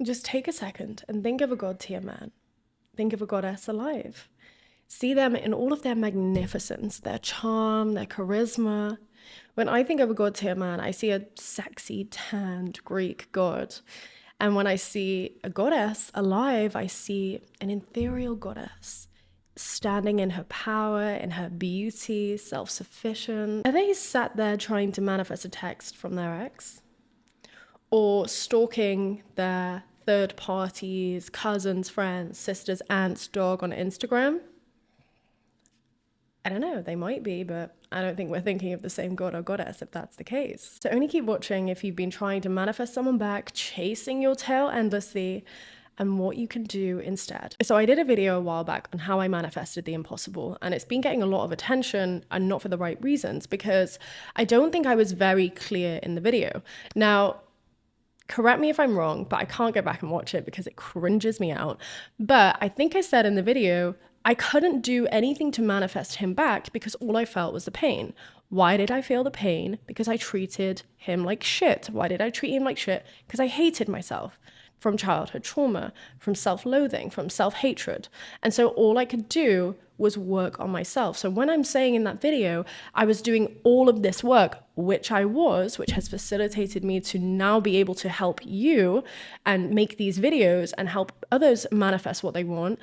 Just take a second and think of a god tier man. Think of a goddess alive. See them in all of their magnificence, their charm, their charisma. When I think of a god tier man, I see a sexy, tanned Greek god. And when I see a goddess alive, I see an ethereal goddess standing in her power, in her beauty, self-sufficient. Are they sat there trying to manifest a text from their ex? Or stalking their third parties, cousins, friends, sisters, aunts, dog on Instagram? I don't know, they might be, but I don't think we're thinking of the same god or goddess if that's the case. So only keep watching if you've been trying to manifest someone back, chasing your tail endlessly, and what you can do instead. So I did a video a while back on how I manifested the impossible, and it's been getting a lot of attention, and not for the right reasons, because I don't think I was very clear in the video. Now, correct me if I'm wrong, but I can't go back and watch it because it cringes me out. But I think I said in the video, I couldn't do anything to manifest him back because all I felt was the pain. Why did I feel the pain? Because I treated him like shit. Why did I treat him like shit? Because I hated myself from childhood trauma, from self-loathing, from self-hatred. And so all I could do was work on myself. So when I'm saying in that video, I was doing all of this work, which has facilitated me to now be able to help you and make these videos and help others manifest what they want.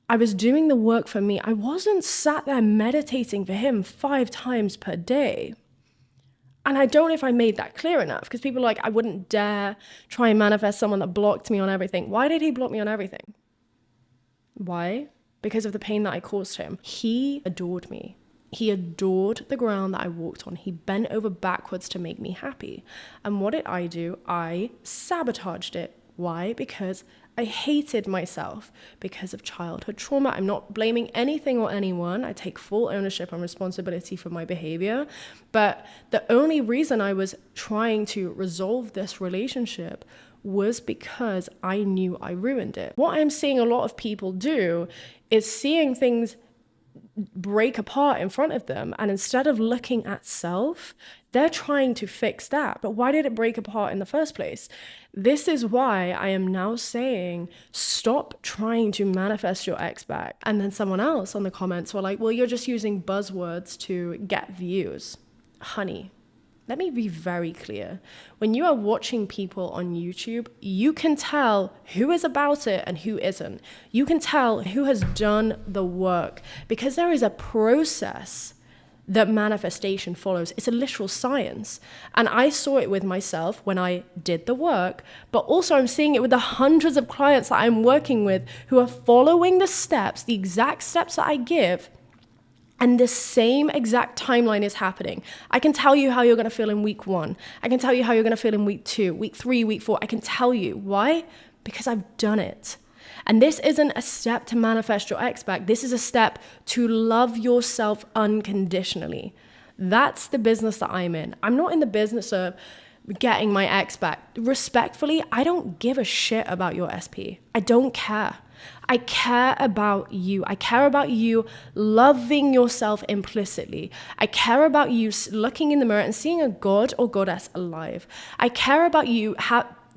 I was doing the work for me. I wasn't sat there meditating for him 5 times per day. And I don't know if I made that clear enough, because people are like, I wouldn't dare try and manifest someone that blocked me on everything. Why did he block me on everything? Why? Because of the pain that I caused him. He adored me. He adored the ground that I walked on. He bent over backwards to make me happy. And what did I do? I sabotaged it. Why? Because I hated myself because of childhood trauma. I'm not blaming anything or anyone. I take full ownership and responsibility for my behavior. But the only reason I was trying to resolve this relationship was because I knew I ruined it. What I'm seeing a lot of people do is seeing things break apart in front of them, and instead of looking at self, they're trying to fix that. But why did it break apart in the first place? This is why I am now saying, stop trying to manifest your ex back. And then someone else on the comments were like, well, you're just using buzzwords to get views. Honey, let me be very clear. When you are watching people on YouTube, you can tell who is about it and who isn't. You can tell who has done the work, because there is a process that manifestation follows. It's a literal science. And I saw it with myself when I did the work, but also I'm seeing it with the hundreds of clients that I'm working with who are following the steps, the exact steps that I give. And the same exact timeline is happening. I can tell you how you're going to feel in week 1. I can tell you how you're going to feel in week 2, week 3, week 4. I can tell you. Why? Because I've done it. And this isn't a step to manifest your ex back. This is a step to love yourself unconditionally. That's the business that I'm in. I'm not in the business of getting my ex back. Respectfully, I don't give a shit about your SP. I don't care. I care about you. I care about you loving yourself implicitly. I care about you looking in the mirror and seeing a god or goddess alive. I care about you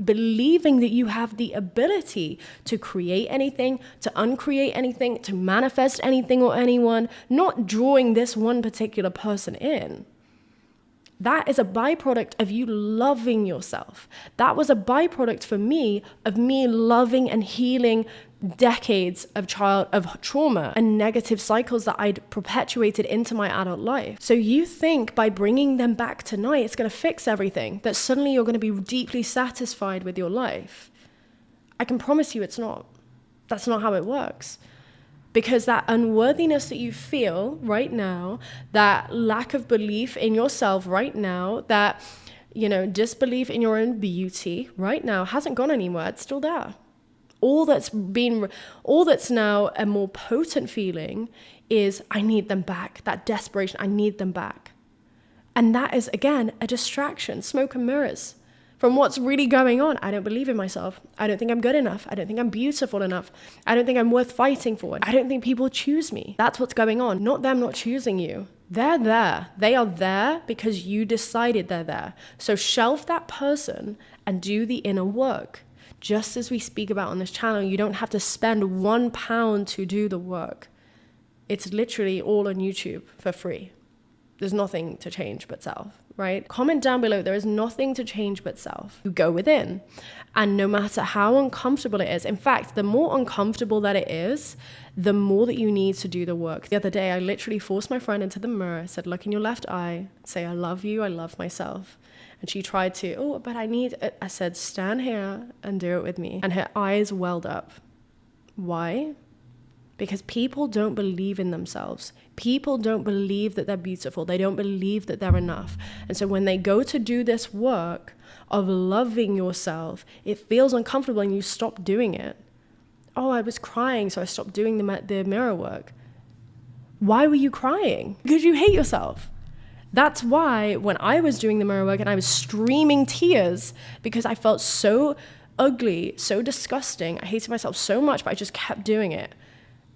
believing that you have the ability to create anything, to uncreate anything, to manifest anything or anyone, not drawing this one particular person in. That is a byproduct of you loving yourself. That was a byproduct for me of me loving and healing decades of trauma and negative cycles that I'd perpetuated into my adult life. So you think by bringing them back tonight, it's going to fix everything, that suddenly you're going to be deeply satisfied with your life. I can promise you it's not. That's not how it works. Because that unworthiness that you feel right now, that lack of belief in yourself right now, that, disbelief in your own beauty right now hasn't gone anywhere. It's still there. All that's now a more potent feeling is, I need them back. That desperation, I need them back. And that is, again, a distraction, smoke and mirrors from what's really going on. I don't believe in myself. I don't think I'm good enough. I don't think I'm beautiful enough. I don't think I'm worth fighting for. I don't think people choose me. That's what's going on. Not them not choosing you. They're there. They are there because you decided they're there. So shelf that person and do the inner work. Just as we speak about on this channel, you don't have to spend £1 to do the work. It's literally all on YouTube for free. There's nothing to change but self, right? Comment down below. There is nothing to change but self. You go within. And no matter how uncomfortable it is, in fact, the more uncomfortable that it is, the more that you need to do the work. The other day, I literally forced my friend into the mirror, said, look in your left eye, say, I love you, I love myself. And she tried to, but I said, stand here and do it with me. And her eyes welled up. Why? Because people don't believe in themselves. People don't believe that they're beautiful. They don't believe that they're enough. And so when they go to do this work of loving yourself, it feels uncomfortable and you stop doing it. Oh, I was crying, so I stopped doing the mirror work. Why were you crying? Because you hate yourself. That's why when I was doing the mirror work and I was streaming tears because I felt so ugly, so disgusting. I hated myself so much, but I just kept doing it.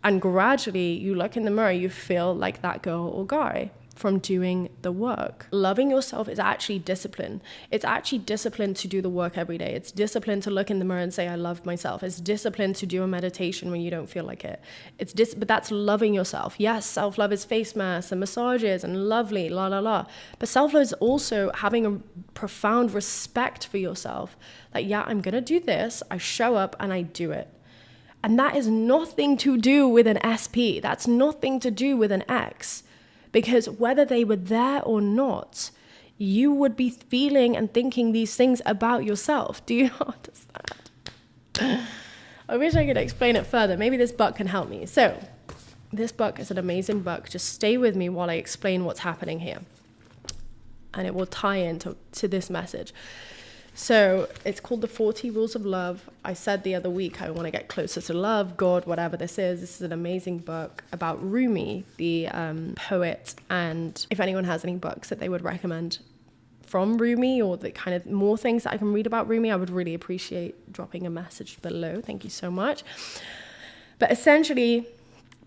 And gradually you look in the mirror, you feel like that girl or guy from doing the work. Loving yourself is actually discipline. It's actually discipline to do the work every day. It's discipline to look in the mirror and say, I love myself. It's discipline to do a meditation when you don't feel like it. But that's loving yourself. Yes, self-love is face masks and massages and lovely, la, la, la. But self-love is also having a profound respect for yourself. Like, yeah, I'm going to do this. I show up and I do it. And that is nothing to do with an SP. That's nothing to do with an X. Because whether they were there or not, you would be feeling and thinking these things about yourself. Do you understand? I wish I could explain it further. Maybe this book can help me. So this book is an amazing book. Just stay with me while I explain what's happening here. And it will tie into this message. So it's called The 40 Rules of Love. I said the other week, I want to get closer to love, God, whatever this is. This is an amazing book about Rumi, the poet. And if anyone has any books that they would recommend from Rumi or the kind of more things that I can read about Rumi, I would really appreciate dropping a message below. Thank you so much. But essentially,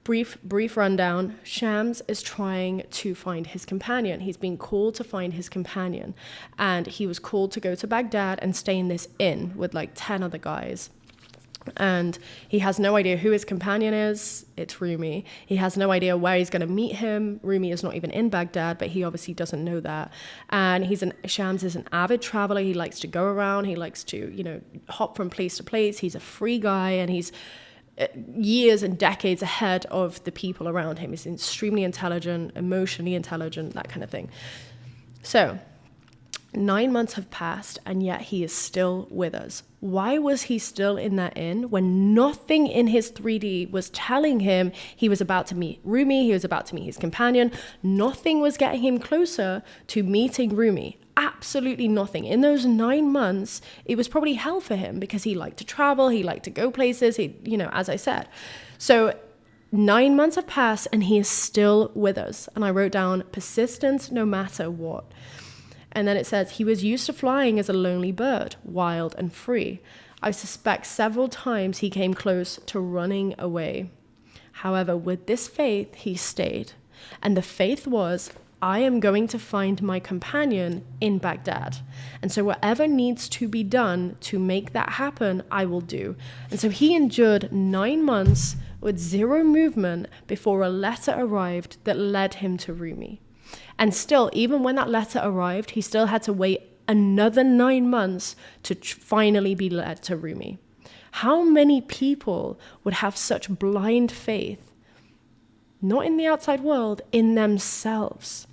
brief rundown, Shams is trying to find his companion. He's been called to find his companion. And he was called to go to Baghdad and stay in this inn with like 10 other guys. And he has no idea who his companion is. It's Rumi. He has no idea where he's going to meet him. Rumi is not even in Baghdad, but he obviously doesn't know that. And Shams is an avid traveler. He likes to go around. He likes to, hop from place to place. He's a free guy, and he's years and decades ahead of the people around him. He's extremely intelligent, emotionally intelligent, that kind of thing. So 9 months have passed, and yet he is still with us. Why was he still in that inn when nothing in his 3D was telling him he was about to meet Rumi, he was about to meet his companion? Nothing was getting him closer to meeting Rumi. Absolutely nothing. In those 9 months, it was probably hell for him because he liked to travel, he liked to go places, as I said. So 9 months have passed and he is still with us. And I wrote down persistence no matter what. And then it says, he was used to flying as a lonely bird, wild and free. I suspect several times he came close to running away. However, with this faith, he stayed. And the faith was, I am going to find my companion in Baghdad. And so whatever needs to be done to make that happen, I will do. And so he endured 9 months with zero movement before a letter arrived that led him to Rumi. And still, even when that letter arrived, he still had to wait another 9 months to finally be led to Rumi. How many people would have such blind faith, not in the outside world, in themselves?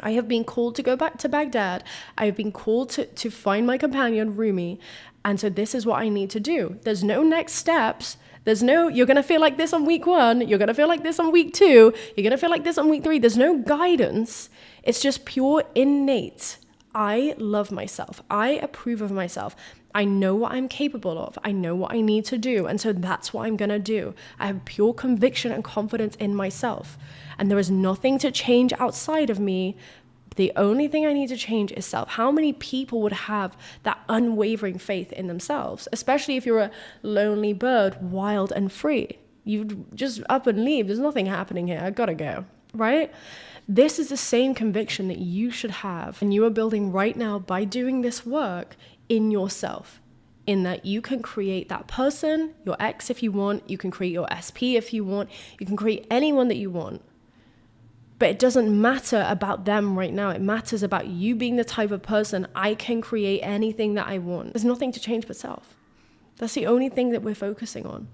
I have been called to go back to Baghdad. I have been called to find my companion, Rumi. And so this is what I need to do. There's no next steps. There's no, you're going to feel like this on week 1. You're going to feel like this on week 2. You're going to feel like this on week 3. There's no guidance. It's just pure innate. I love myself. I approve of myself. I know what I'm capable of. I know what I need to do. And so that's what I'm going to do. I have pure conviction and confidence in myself. And there is nothing to change outside of me. The only thing I need to change is self. How many people would have that unwavering faith in themselves? Especially if you're a lonely bird, wild and free. You just up and leave. There's nothing happening here. I gotta go, right? This is the same conviction that you should have, and you are building right now by doing this work in yourself. in that you can create that person, your ex if you want, you can create your SP if you want, you can create anyone that you want. But it doesn't matter about them right now. It matters about you being the type of person, I can create anything that I want. There's nothing to change but self. That's the only thing that we're focusing on.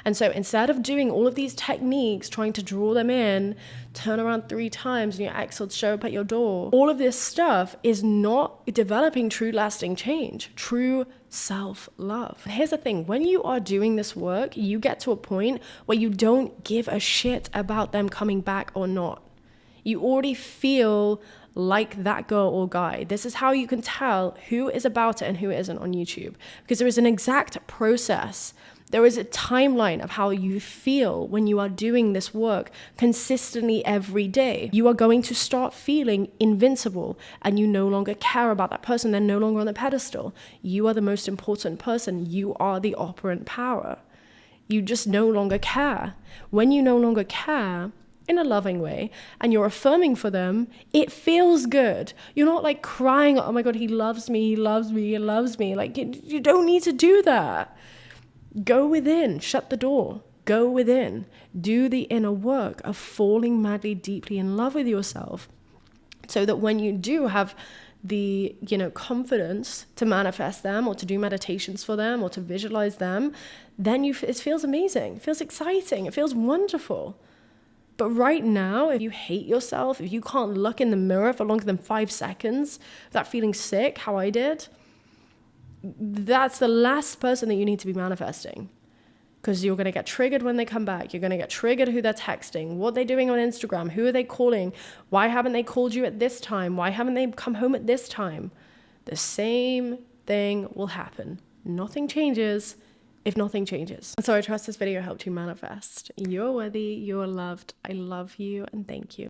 And so instead of doing all of these techniques, trying to draw them in, turn around 3 times and your ex will show up at your door, all of this stuff is not developing true lasting change, true self-love. Here's the thing, when you are doing this work, you get to a point where you don't give a shit about them coming back or not. You already feel like that girl or guy. This is how you can tell who is about it and who isn't on YouTube, because there is an exact process. There is a timeline of how you feel when you are doing this work consistently every day. You are going to start feeling invincible and you no longer care about that person. They're no longer on the pedestal. You are the most important person. You are the operant power. You just no longer care. When you no longer care, in a loving way, and you're affirming for them, it feels good. You're not like crying, oh my God, he loves me, he loves me, he loves me. Like you don't need to do that. Go within, shut the door, go within, do the inner work of falling madly, deeply in love with yourself, so that when you do have the, confidence to manifest them or to do meditations for them or to visualize them, then it feels amazing, it feels exciting, it feels wonderful. But right now, if you hate yourself, if you can't look in the mirror for longer than 5 seconds without feeling sick, how I did, that's the last person that you need to be manifesting. Because you're going to get triggered when they come back. You're going to get triggered who they're texting, what they're doing on Instagram, who are they calling, why haven't they called you at this time, why haven't they come home at this time. The same thing will happen. Nothing changes if nothing changes. So I trust this video helped you manifest. You're worthy, you're loved, I love you, and thank you.